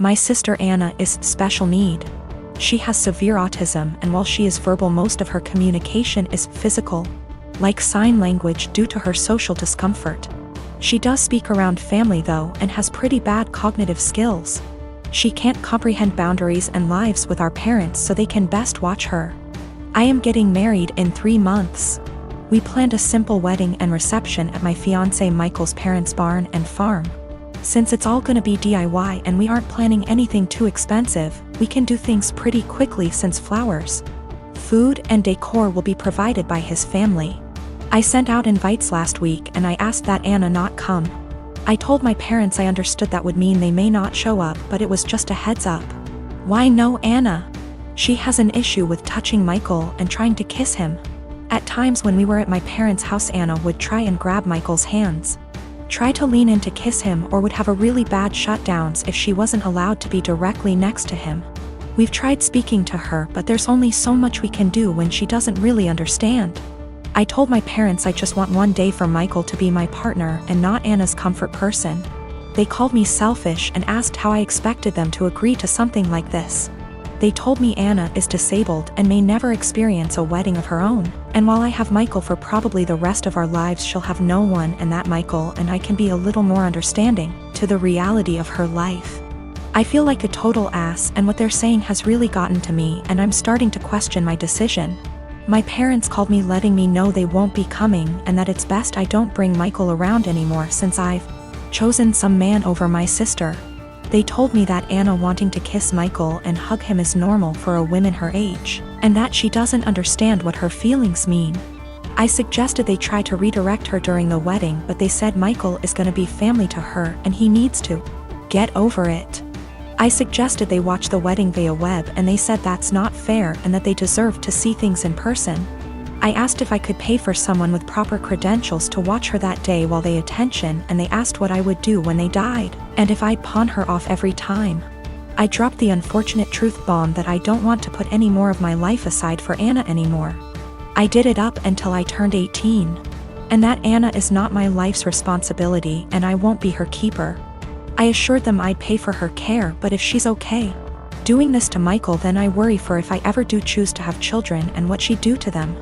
My sister Anna is special need. She has severe autism, and while she is verbal, most of her communication is physical, like sign language, due to her social discomfort. She does speak around family though, and has pretty bad cognitive skills. She can't comprehend boundaries and lives with our parents, so they can best watch her. I am getting married in 3 months. We planned a simple wedding and reception at my fiancé Michael's parents' barn and farm. Since it's all gonna be DIY and we aren't planning anything too expensive, we can do things pretty quickly since flowers, food, and decor will be provided by his family. I sent out invites last week and I asked that Anna not come. I told my parents I understood that would mean they may not show up, but it was just a heads up. Why no Anna? She has an issue with touching Michael and trying to kiss him. At times when we were at my parents' house, Anna would try and grab Michael's hands, try to lean in to kiss him, or would have a really bad shutdowns if she wasn't allowed to be directly next to him. We've tried speaking to her, but there's only so much we can do when she doesn't really understand. I told my parents I just want one day for Michael to be my partner and not Anna's comfort person. They called me selfish and asked how I expected them to agree to something like this. They told me Anna is disabled and may never experience a wedding of her own, and while I have Michael for probably the rest of our lives, she'll have no one, and that Michael and I can be a little more understanding to the reality of her life. I feel like a total ass, and what they're saying has really gotten to me, and I'm starting to question my decision. My parents called me letting me know they won't be coming and that it's best I don't bring Michael around anymore since I've chosen some man over my sister. They told me that Anna wanting to kiss Michael and hug him is normal for a woman her age, and that she doesn't understand what her feelings mean. I suggested they try to redirect her during the wedding, but they said Michael is gonna be family to her and he needs to get over it. I suggested they watch the wedding via web, and they said that's not fair and that they deserve to see things in person. I asked if I could pay for someone with proper credentials to watch her that day while they attention, and they asked what I would do when they died, and if I'd pawn her off every time. I dropped the unfortunate truth bomb that I don't want to put any more of my life aside for Anna anymore. I did it up until I turned 18. And that Anna is not my life's responsibility and I won't be her keeper. I assured them I'd pay for her care, but if she's okay doing this to Michael, then I worry for if I ever do choose to have children and what she'd do to them.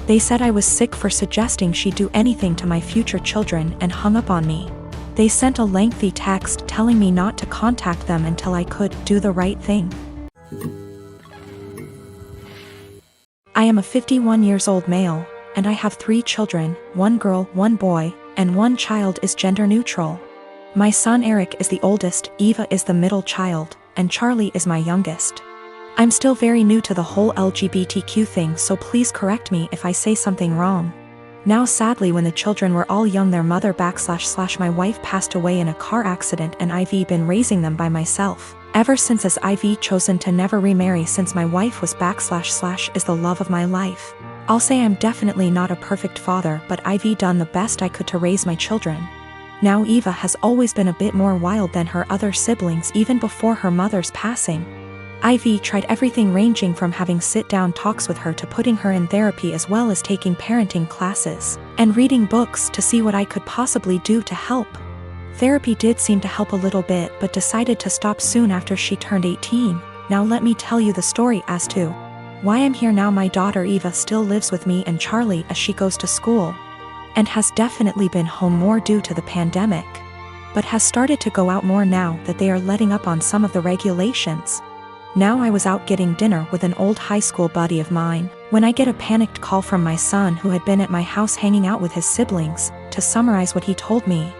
They said I was sick for suggesting she'd do anything to my future children and hung up on me. They sent a lengthy text telling me not to contact them until I could do the right thing. I am a 51 years old male, and I have 3 children, 1 girl, 1 boy, and 1 child is gender neutral. My son Eric is the oldest, Eva is the middle child, and Charlie is my youngest. I'm still very new to the whole LGBTQ thing, so please correct me if I say something wrong. Now sadly, when the children were all young, their mother / my wife passed away in a car accident, and I've been raising them by myself ever since, as I've chosen to never remarry since my wife was / is the love of my life. I'll say I'm definitely not a perfect father, but I've done the best I could to raise my children. Now Eva has always been a bit more wild than her other siblings even before her mother's passing. Ivy tried everything ranging from having sit-down talks with her to putting her in therapy, as well as taking parenting classes and reading books to see what I could possibly do to help. Therapy did seem to help a little bit, but decided to stop soon after she turned 18. Now let me tell you the story as to why I'm here now. My daughter Eva still lives with me and Charlie as she goes to school, and has definitely been home more due to the pandemic, but has started to go out more now that they are letting up on some of the regulations. Now I was out getting dinner with an old high school buddy of mine when I get a panicked call from my son, who had been at my house hanging out with his siblings. To summarize what he told me,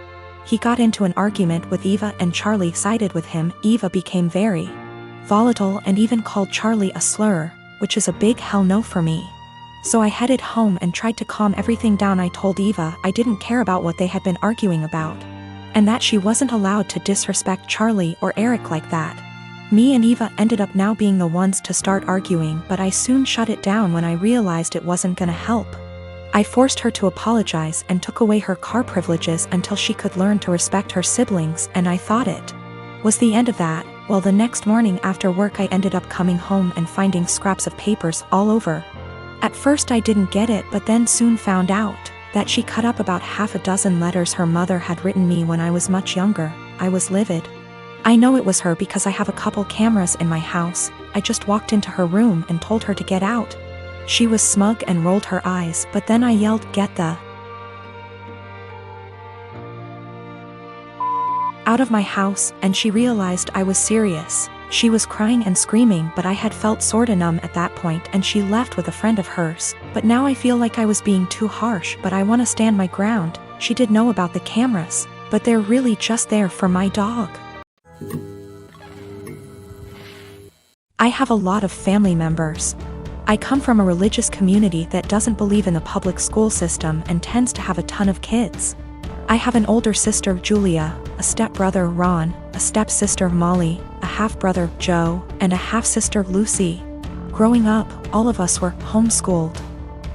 he got into an argument with Eva and Charlie sided with him. Eva became very volatile and even called Charlie a slur, which is a big hell no for me. So I headed home and tried to calm everything down. I told Eva I didn't care about what they had been arguing about, and that she wasn't allowed to disrespect Charlie or Eric like that. Me and Eva ended up now being the ones to start arguing, but I soon shut it down when I realized it wasn't gonna help. I forced her to apologize and took away her car privileges until she could learn to respect her siblings, and I thought it was the end of that. Well, the next morning after work I ended up coming home and finding scraps of papers all over. At first I didn't get it, but then soon found out that she cut up about half a dozen letters her mother had written me when I was much younger. I was livid. I know it was her because I have a couple cameras in my house. I just walked into her room and told her to get out. She was smug and rolled her eyes, but then I yelled, "Get the out of my house," and she realized I was serious. She was crying and screaming, but I had felt sorta numb at that point, and she left with a friend of hers. But now I feel like I was being too harsh, but I wanna stand my ground. She did know about the cameras, but they're really just there for my dog. I have a lot of family members. I come from a religious community that doesn't believe in the public school system and tends to have a ton of kids. I have an older sister, Julia, a stepbrother, Ron, a stepsister, Molly, a half-brother, Joe, and a half-sister, Lucy. Growing up, all of us were homeschooled.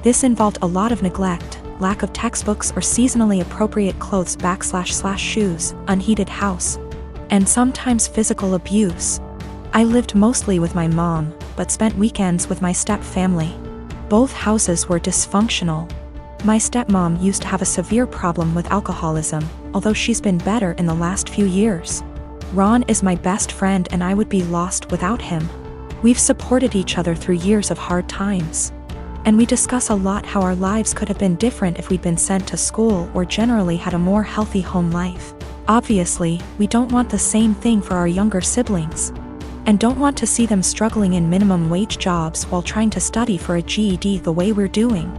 This involved a lot of neglect, lack of textbooks or seasonally appropriate clothes / shoes, unheated house, and sometimes physical abuse. I lived mostly with my mom, but spent weekends with my step-family. Both houses were dysfunctional. My stepmom used to have a severe problem with alcoholism, although she's been better in the last few years. Ron is my best friend and I would be lost without him. We've supported each other through years of hard times. And we discuss a lot how our lives could have been different if we'd been sent to school or generally had a more healthy home life. Obviously, we don't want the same thing for our younger siblings. And don't want to see them struggling in minimum wage jobs while trying to study for a GED the way we're doing.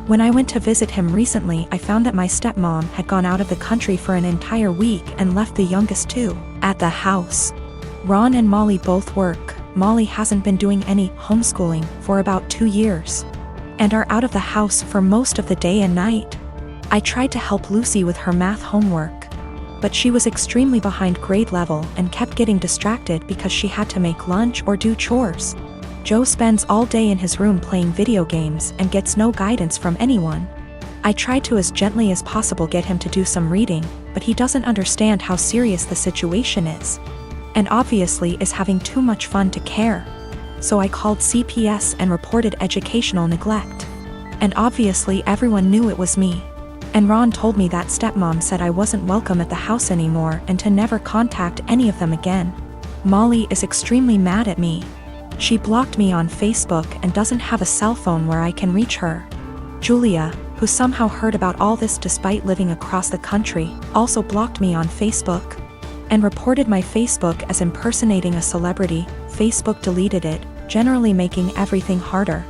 When I went to visit him recently, I found that my stepmom had gone out of the country for an entire week and left the youngest two at the house. Ron and Molly both work. Molly hasn't been doing any homeschooling for about 2 years and are out of the house for most of the day and night. I tried to help Lucy with her math homework, but she was extremely behind grade level and kept getting distracted because she had to make lunch or do chores. Joe spends all day in his room playing video games and gets no guidance from anyone. I tried to as gently as possible get him to do some reading, but he doesn't understand how serious the situation is. And obviously is having too much fun to care. So I called CPS and reported educational neglect. And obviously everyone knew it was me. And Ron told me that stepmom said I wasn't welcome at the house anymore and to never contact any of them again. Molly is extremely mad at me. She blocked me on Facebook and doesn't have a cell phone where I can reach her. Julia, who somehow heard about all this despite living across the country, also blocked me on Facebook and reported my Facebook as impersonating a celebrity. Facebook deleted it, generally making everything harder.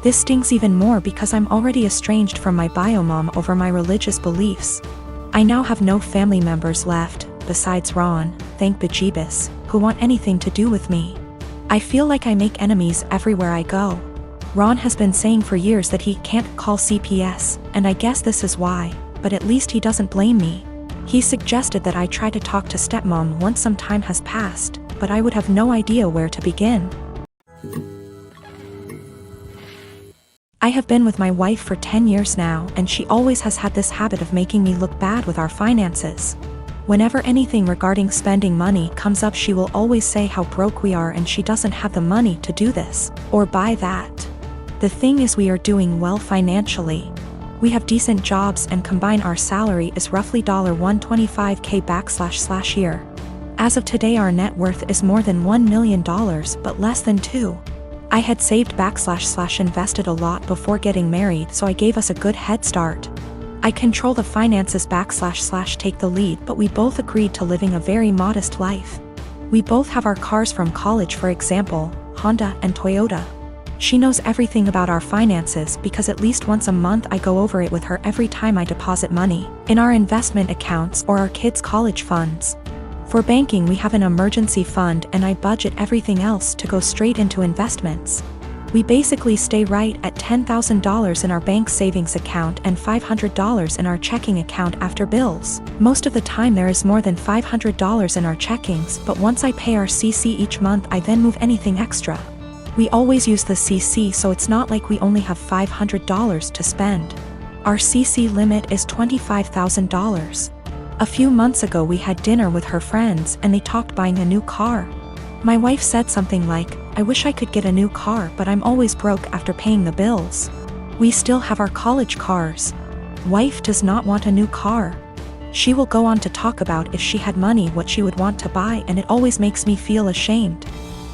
This stings even more because I'm already estranged from my bio mom over my religious beliefs. I now have no family members left, besides Ron, thank bejeebus, who want anything to do with me. I feel like I make enemies everywhere I go. Ron has been saying for years that he can't call CPS, and I guess this is why, but at least he doesn't blame me. He suggested that I try to talk to stepmom once some time has passed, but I would have no idea where to begin. I have been with my wife for 10 years now, and she always has had this habit of making me look bad with our finances. Whenever anything regarding spending money comes up, she will always say how broke we are and she doesn't have the money to do this or buy that. The thing is, we are doing well financially. We have decent jobs and combine our salary is roughly $125K / year. As of today, our net worth is more than $1 million but less than 2. I had saved / invested a lot before getting married, so I gave us a good head start. I control the finances / take the lead, but we both agreed to living a very modest life. We both have our cars from college, for example, Honda and Toyota. She knows everything about our finances because at least once a month I go over it with her every time I deposit money in our investment accounts or our kids' college funds. For banking, we have an emergency fund and I budget everything else to go straight into investments. We basically stay right at $10,000 in our bank savings account and $500 in our checking account after bills. Most of the time there is more than $500 in our checkings, but once I pay our CC each month, I then move anything extra. We always use the CC, so it's not like we only have $500 to spend. Our CC limit is $25,000. A few months ago we had dinner with her friends and they talked buying a new car. My wife said something like, "I wish I could get a new car, but I'm always broke after paying the bills." We still have our college cars. Wife does not want a new car. She will go on to talk about if she had money what she would want to buy, and it always makes me feel ashamed.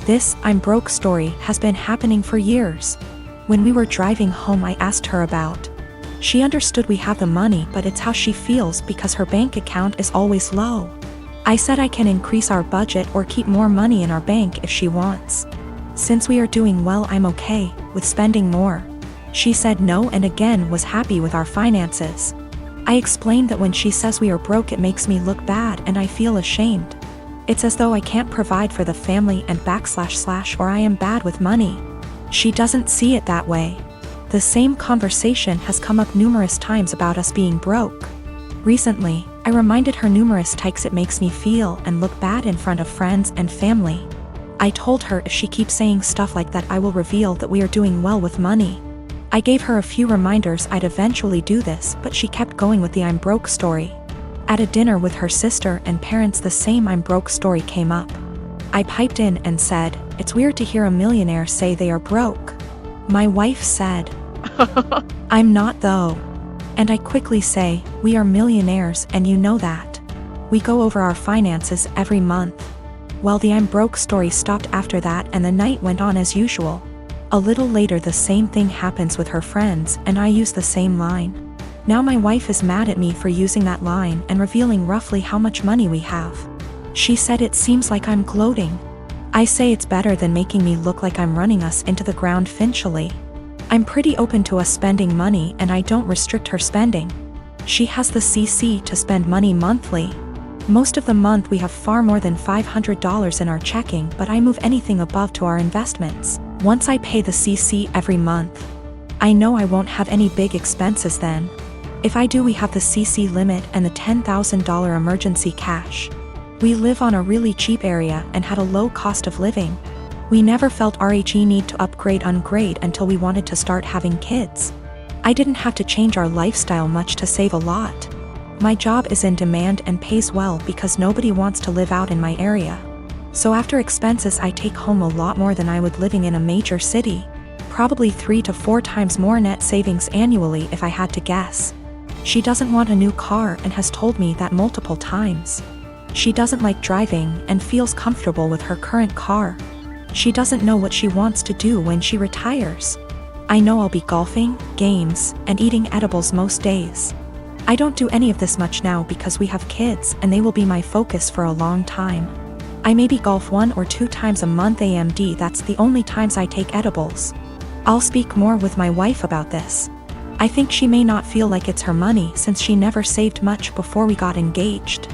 This "I'm broke" story has been happening for years. When we were driving home, I asked her about. She understood we have the money, but it's how she feels because her bank account is always low. I said I can increase our budget or keep more money in our bank if she wants. Since we are doing well, I'm okay with spending more. She said no and again was happy with our finances. I explained that when she says we are broke, it makes me look bad and I feel ashamed. It's as though I can't provide for the family and / or I am bad with money. She doesn't see it that way. The same conversation has come up numerous times about us being broke. Recently, I reminded her numerous times it makes me feel and look bad in front of friends and family. I told her if she keeps saying stuff like that, I will reveal that we are doing well with money. I gave her a few reminders I'd eventually do this, but she kept going with the "I'm broke" story. At a dinner with her sister and parents, the same "I'm broke" story came up. I piped in and said, "It's weird to hear a millionaire say they are broke." My wife said, "I'm not though." And I quickly say, "We are millionaires and you know that. We go over our finances every month." Well, the "I'm broke" story stopped after that and the night went on as usual. A little later, the same thing happens with her friends and I use the same line. Now my wife is mad at me for using that line and revealing roughly how much money we have. She said it seems like I'm gloating. I say it's better than making me look like I'm running us into the ground financially. I'm pretty open to us spending money and I don't restrict her spending. She has the CC to spend money monthly. Most of the month we have far more than $500 in our checking, but I move anything above to our investments. Once I pay the CC every month, I know I won't have any big expenses then. If I do, we have the CC limit and the $10,000 emergency cash. We live on a really cheap area and had a low cost of living. We never felt RHE need to upgrade until we wanted to start having kids. I didn't have to change our lifestyle much to save a lot. My job is in demand and pays well because nobody wants to live out in my area. So after expenses, I take home a lot more than I would living in a major city. Probably 3 to 4 times more net savings annually if I had to guess. She doesn't want a new car and has told me that multiple times. She doesn't like driving and feels comfortable with her current car. She doesn't know what she wants to do when she retires. I know I'll be golfing, games, and eating edibles most days. I don't do any of this much now because we have kids and they will be my focus for a long time. I maybe golf 1 or 2 times a month AMD, that's the only times I take edibles. I'll speak more with my wife about this. I think she may not feel like it's her money since she never saved much before we got engaged.